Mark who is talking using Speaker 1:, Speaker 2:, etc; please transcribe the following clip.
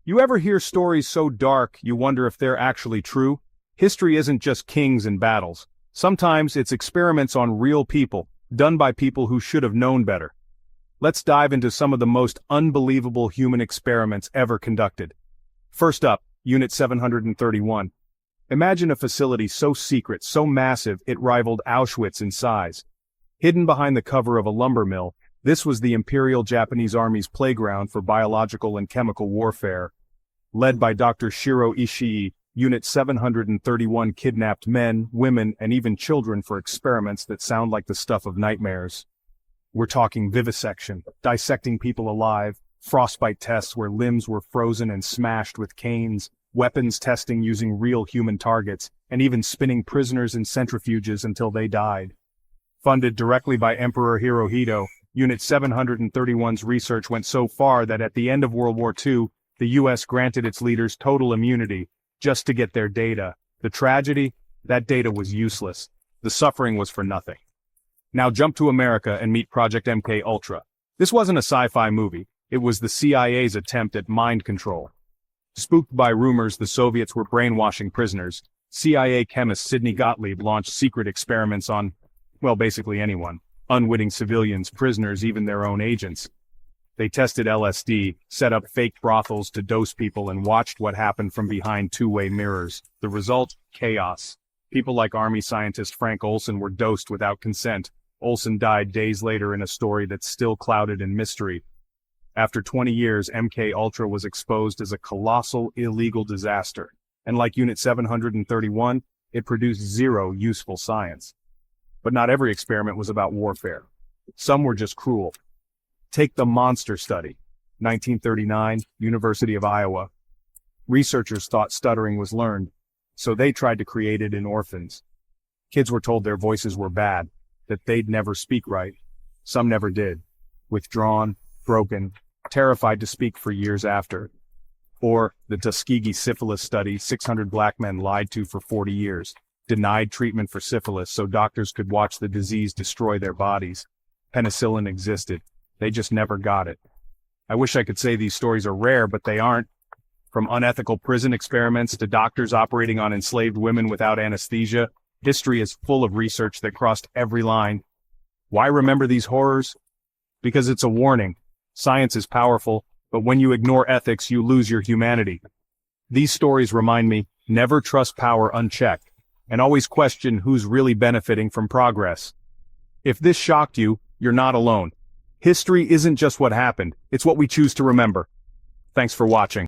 Speaker 1: You ever hear stories so dark you wonder if they're actually true? History isn't just kings and battles. Sometimes it's experiments on real people, done by people who should have known better. Let's dive into some of the most unbelievable human experiments ever conducted. First up, Unit 731. Imagine a facility so secret, so massive, it rivaled Auschwitz in size. Hidden behind the cover of a lumber mill, this was the Imperial Japanese Army's playground for biological and chemical warfare. Led by Dr. Shiro Ishii, Unit 731 kidnapped men, women, and even children for experiments that sound like the stuff of nightmares. We're talking vivisection, dissecting people alive, frostbite tests where limbs were frozen and smashed with canes, weapons testing using real human targets, and even spinning prisoners in centrifuges until they died. Funded directly by Emperor Hirohito, Unit 731's research went so far that at the end of World War II, the U.S. granted its leaders total immunity, just to get their data. The tragedy? That data was useless. The suffering was for nothing. Now jump to America and meet Project MK Ultra. This wasn't a sci-fi movie. It was the CIA's attempt at mind control. Spooked by rumors the Soviets were brainwashing prisoners, CIA chemist Sidney Gottlieb launched secret experiments on, well, basically anyone. Unwitting civilians, prisoners, even their own agents. They tested LSD, set up fake brothels to dose people, and watched what happened from behind two-way mirrors. The result? Chaos. People like Army scientist Frank Olson were dosed without consent. Olson died days later in a story that's still clouded in mystery. After 20 years, MK Ultra was exposed as a colossal, illegal disaster. And like Unit 731, it produced zero useful science. But not every experiment was about warfare. Some were just cruel. Take the Monster Study, 1939, University of Iowa. Researchers thought stuttering was learned, so they tried to create it in orphans. Kids were told their voices were bad, that they'd never speak right. Some never did. Withdrawn, broken, terrified to speak for years after. Or the Tuskegee Syphilis Study, 600 black men lied to for 40 years. Denied treatment for syphilis so doctors could watch the disease destroy their bodies. Penicillin existed. They just never got it. I wish I could say these stories are rare, but they aren't. From unethical prison experiments to doctors operating on enslaved women without anesthesia, history is full of research that crossed every line. Why remember these horrors? Because it's a warning. Science is powerful, but when you ignore ethics, you lose your humanity. These stories remind me, never trust power unchecked, and always question who's really benefiting from progress. If this shocked you, you're not alone. History isn't just what happened, it's what we choose to remember. Thanks for watching.